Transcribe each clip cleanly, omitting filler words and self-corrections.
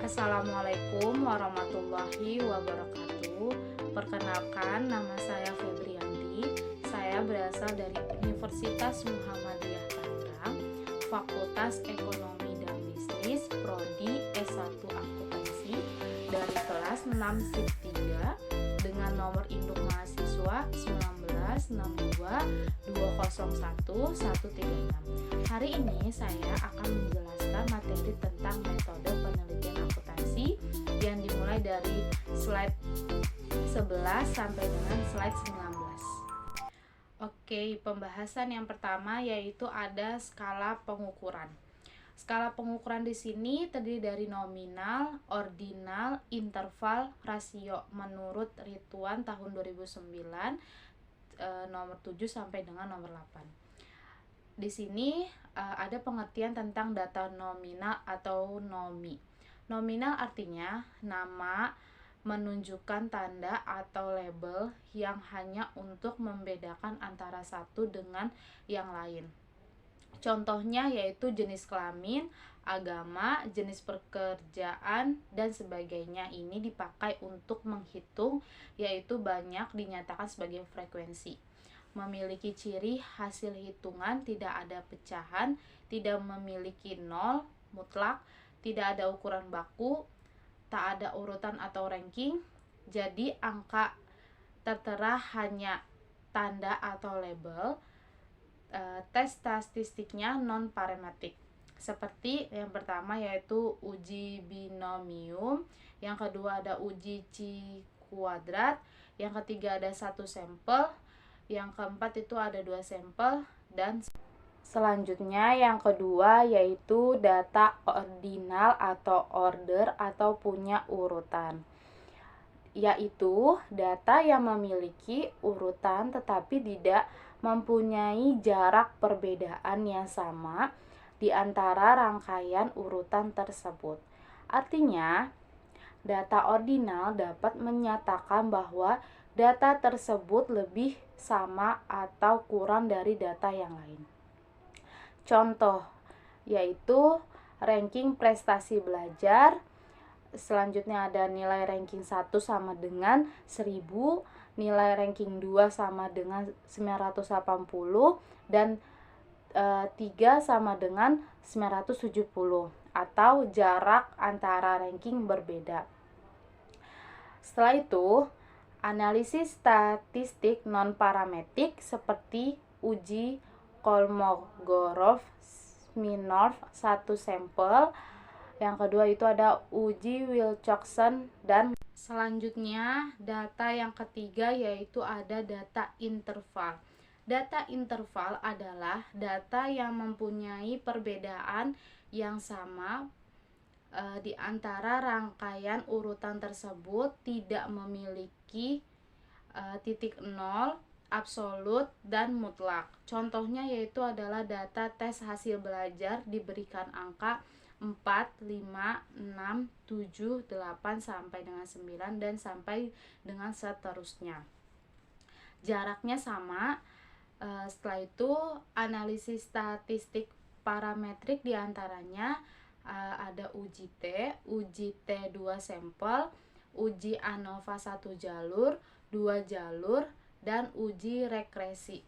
Assalamualaikum warahmatullahi wabarakatuh. Perkenalkan, nama saya Febrianti. Saya berasal dari Universitas Muhammadiyah Tangerang, Fakultas Ekonomi dan Bisnis, Prodi S1 Akuntansi, dari kelas 6 SIP 3 dengan nomor induk mahasiswa 1962201136. Hari ini saya akan menjelaskan materi tentang metode penelitian akuntansi yang dimulai dari slide 11 sampai dengan slide 19. Oke, pembahasan yang pertama yaitu ada skala pengukuran. Skala pengukuran di sini terdiri dari nominal, ordinal, interval, rasio menurut Rituan tahun 2009 nomor 7 sampai dengan nomor 8. Di sini ada pengertian tentang data nominal atau nomi. Nominal artinya nama menunjukkan tanda atau label yang hanya untuk membedakan antara satu dengan yang lain. Contohnya yaitu jenis kelamin, agama, jenis pekerjaan, dan sebagainya. Ini dipakai untuk menghitung, yaitu banyak dinyatakan sebagai frekuensi. Memiliki ciri hasil hitungan tidak ada pecahan, tidak memiliki nol mutlak, tidak ada ukuran baku, tak ada urutan atau ranking. Jadi angka tertera hanya tanda atau label. Tes statistiknya non parametrik. Seperti yang pertama yaitu uji binomium, yang kedua ada uji Chi kuadrat, yang ketiga ada satu sampel, yang keempat itu ada 2 sampel, dan selanjutnya yang kedua yaitu data ordinal atau order atau punya urutan, yaitu data yang memiliki urutan tetapi tidak mempunyai jarak perbedaan yang sama di antara rangkaian urutan tersebut. Artinya, data ordinal dapat menyatakan bahwa data tersebut lebih sama atau kurang dari data yang lain. Contoh yaitu ranking prestasi belajar. Selanjutnya ada nilai ranking 1 sama dengan 1000, nilai ranking 2 sama dengan 980, dan 3 sama dengan 970, atau jarak antara ranking berbeda. Setelah itu, analisis statistik non-parametrik seperti uji Kolmogorov-Smirnov satu sampel. Yang kedua itu ada uji Wilcoxon, dan selanjutnya data yang ketiga yaitu ada data interval. Data interval adalah data yang mempunyai perbedaan yang sama di antara rangkaian urutan tersebut, tidak memiliki titik nol, absolut, dan mutlak. Contohnya yaitu adalah data tes hasil belajar diberikan angka 4, 5, 6, 7, 8 sampai dengan 9 dan sampai dengan seterusnya. Jaraknya sama. Setelah itu analisis statistik parametrik diantaranya ada uji T 2 sampel, uji ANOVA 1 jalur, 2 jalur, dan uji regresi.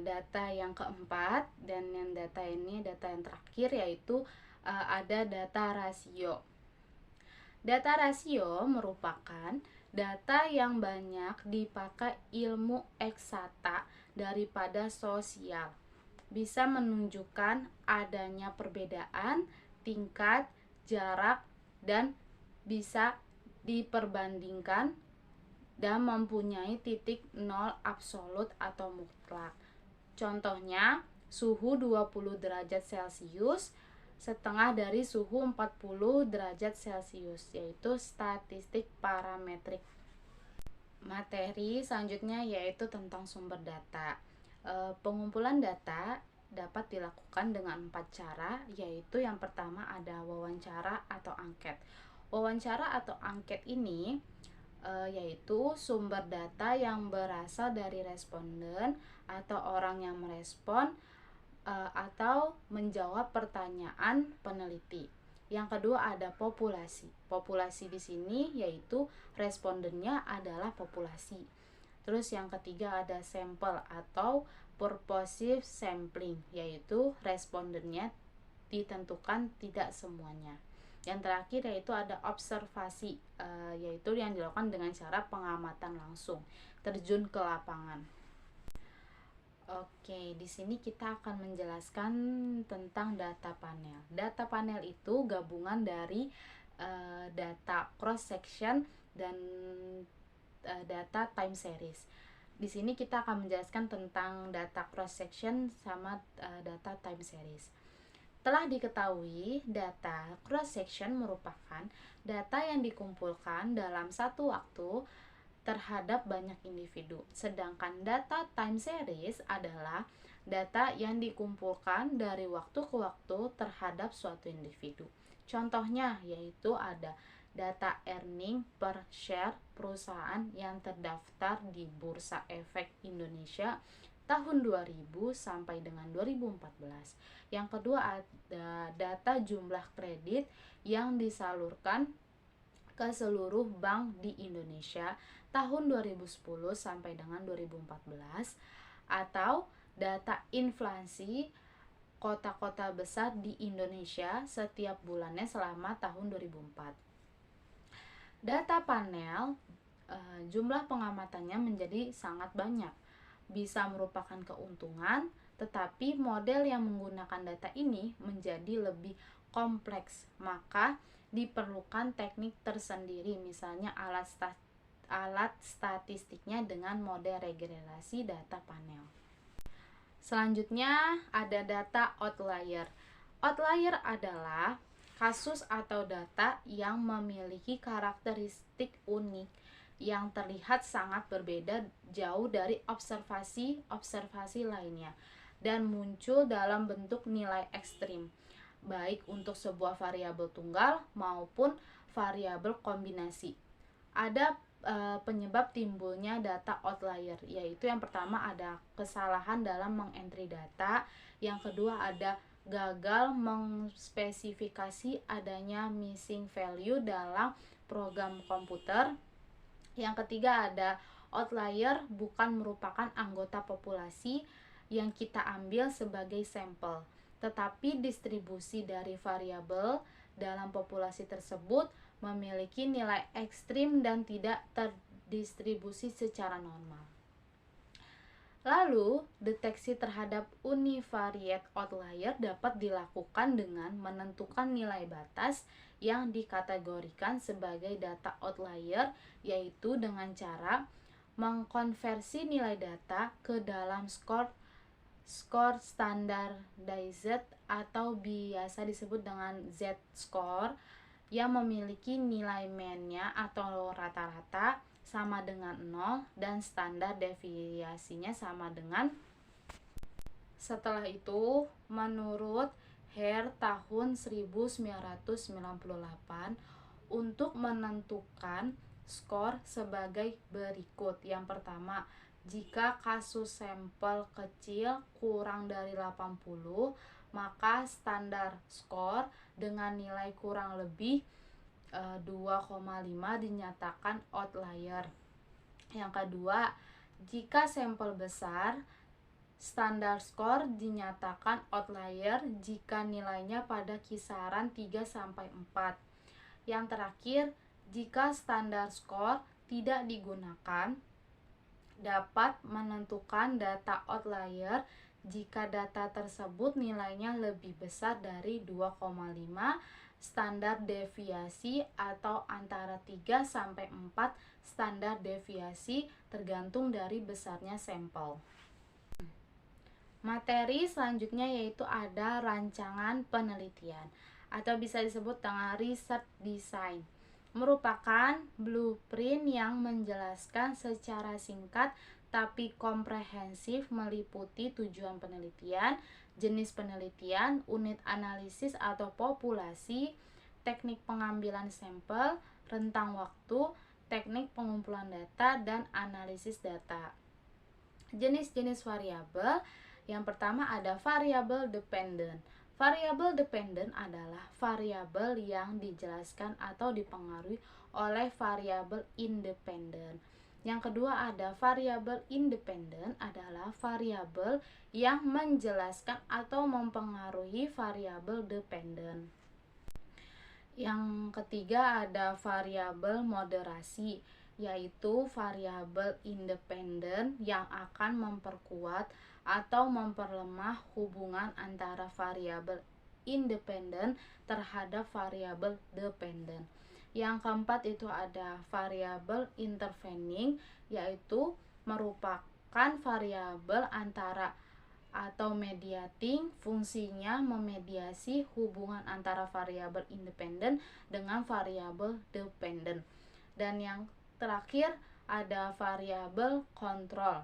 Data yang keempat, dan yang data ini data yang terakhir yaitu ada data rasio. Data rasio merupakan data yang banyak dipakai ilmu eksakta daripada sosial. Bisa menunjukkan adanya perbedaan, tingkat, jarak, dan bisa diperbandingkan dan mempunyai titik nol absolut atau mutlak. Contohnya, suhu 20 derajat Celcius setengah dari suhu 40 derajat Celcius, yaitu statistik parametrik. Materi selanjutnya yaitu tentang sumber data. Pengumpulan data dapat dilakukan dengan 4 cara, yaitu yang pertama ada wawancara atau angket. Wawancara atau angket ini yaitu sumber data yang berasal dari responden atau orang yang merespon atau menjawab pertanyaan peneliti. Yang kedua ada populasi. Populasi di sini yaitu respondennya adalah populasi. Terus yang ketiga ada sampel atau purposive sampling, yaitu respondennya ditentukan tidak semuanya. Yang terakhir yaitu ada observasi, yaitu yang dilakukan dengan cara pengamatan langsung, terjun ke lapangan. Oke, di sini kita akan menjelaskan tentang data panel. Data panel itu gabungan dari data cross section dan data time series. Di sini kita akan menjelaskan tentang data cross section sama data time series. Telah diketahui, data cross section merupakan data yang dikumpulkan dalam satu waktu terhadap banyak individu. Sedangkan data time series adalah data yang dikumpulkan dari waktu ke waktu terhadap suatu individu. Contohnya yaitu ada data earning per share perusahaan yang terdaftar di Bursa Efek Indonesia tahun 2000 sampai dengan 2014. Yang kedua ada data jumlah kredit yang disalurkan ke seluruh bank di Indonesia tahun 2010 sampai dengan 2014, atau data inflasi kota-kota besar di Indonesia setiap bulannya selama tahun 2004. Data panel jumlah pengamatannya menjadi sangat banyak, bisa merupakan keuntungan, tetapi model yang menggunakan data ini menjadi lebih kompleks, maka diperlukan teknik tersendiri, misalnya alat statistiknya dengan model regenerasi data panel. Selanjutnya ada data outlier. Outlier adalah kasus atau data yang memiliki karakteristik unik yang terlihat sangat berbeda jauh dari observasi lainnya dan muncul dalam bentuk nilai ekstrim, baik untuk sebuah variabel tunggal maupun variabel kombinasi. Ada penyebab timbulnya data outlier, yaitu yang pertama ada kesalahan dalam mengentry data, yang kedua ada gagal mengspesifikasi adanya missing value dalam program komputer, yang ketiga ada outlier bukan merupakan anggota populasi yang kita ambil sebagai sampel, tetapi distribusi dari variabel dalam populasi tersebut memiliki nilai ekstrim dan tidak terdistribusi secara normal. Lalu, deteksi terhadap univariate outlier dapat dilakukan dengan menentukan nilai batas yang dikategorikan sebagai data outlier, yaitu dengan cara mengkonversi nilai data ke dalam skor standardized atau biasa disebut dengan Z-score yang memiliki nilai mean-nya atau rata-rata sama dengan 0 dan standar deviasinya sama dengan. Setelah itu, menurut Hare tahun 1998 untuk menentukan skor sebagai berikut. Yang pertama, jika kasus sampel kecil kurang dari 80, maka standar skor dengan nilai kurang lebih 2,5 dinyatakan outlier. Yang kedua, jika sampel besar, standar skor dinyatakan outlier jika nilainya pada kisaran 3-4. Yang terakhir, jika standar skor tidak digunakan, dapat menentukan data outlier jika data tersebut nilainya lebih besar dari 2,5 standar deviasi atau antara 3-4 standar deviasi tergantung dari besarnya sampel. Materi selanjutnya yaitu ada rancangan penelitian atau bisa disebut dengan research design. Merupakan blueprint yang menjelaskan secara singkat tapi komprehensif meliputi tujuan penelitian, jenis penelitian, unit analisis atau populasi, teknik pengambilan sampel, rentang waktu, teknik pengumpulan data, dan analisis data. Jenis-jenis variabel, yang pertama ada variabel dependent. Variabel dependent adalah variabel yang dijelaskan atau dipengaruhi oleh variabel independen. Yang kedua ada variabel independen adalah variabel yang menjelaskan atau mempengaruhi variabel dependen. Yang ketiga ada variabel moderasi, yaitu variabel independen yang akan memperkuat atau memperlemah hubungan antara variabel independen terhadap variabel dependen. Yang keempat itu ada variabel intervening, yaitu merupakan variabel antara atau mediating, fungsinya memediasi hubungan antara variabel independen dengan variabel dependen. Dan yang terakhir ada variabel kontrol,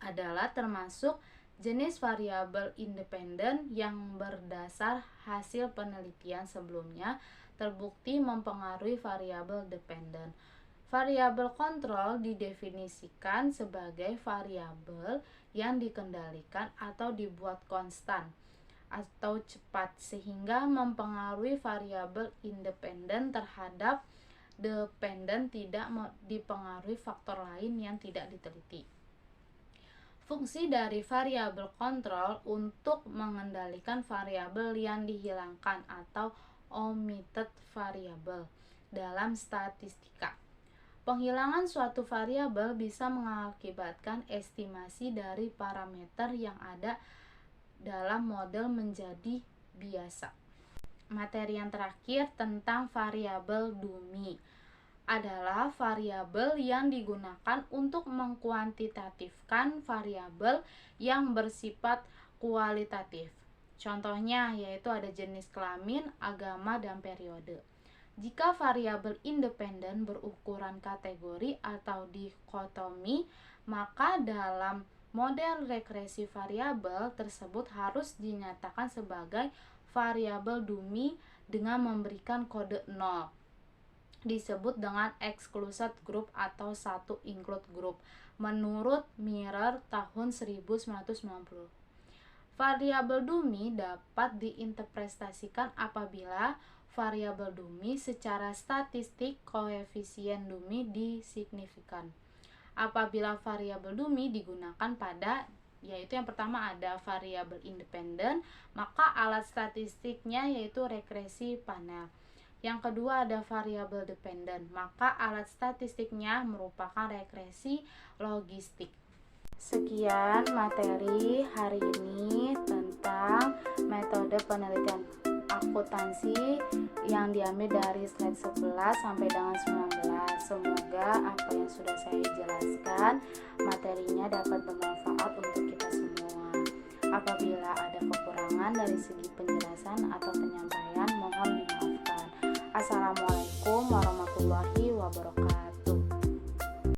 adalah termasuk jenis variabel independen yang berdasar hasil penelitian sebelumnya terbukti mempengaruhi variabel dependen. Variabel kontrol didefinisikan sebagai variabel yang dikendalikan atau dibuat konstan atau cepat sehingga mempengaruhi variabel independen terhadap dependen, tidak dipengaruhi faktor lain yang tidak diteliti. Fungsi dari variabel kontrol untuk mengendalikan variabel yang dihilangkan atau omitted variable dalam statistika. Penghilangan suatu variabel bisa mengakibatkan estimasi dari parameter yang ada dalam model menjadi biasa. Materi yang terakhir tentang variabel dummy adalah variabel yang digunakan untuk mengkuantitatifkan variabel yang bersifat kualitatif. Contohnya yaitu ada jenis kelamin, agama, dan periode. Jika variabel independen berukuran kategori atau dikotomi, maka dalam model regresi variabel tersebut harus dinyatakan sebagai variabel dummy dengan memberikan kode 0. Disebut dengan excluded group atau satu include group menurut Mirror tahun 1990. Variabel dummy dapat diinterpretasikan apabila variabel dummy secara statistik koefisien dummy disignifikan. Apabila variabel dummy digunakan pada, yaitu yang pertama ada variabel independen, maka alat statistiknya yaitu regresi panel. Yang kedua ada variabel dependen, maka alat statistiknya merupakan regresi logistik. Sekian materi hari ini tentang metode penelitian akuntansi yang diambil dari slide 11 sampai dengan 19. Semoga apa yang sudah saya jelaskan materinya dapat bermanfaat untuk kita semua. Apabila ada kekurangan dari segi penjelasan atau penyampaian, mohon dimaafkan. Assalamualaikum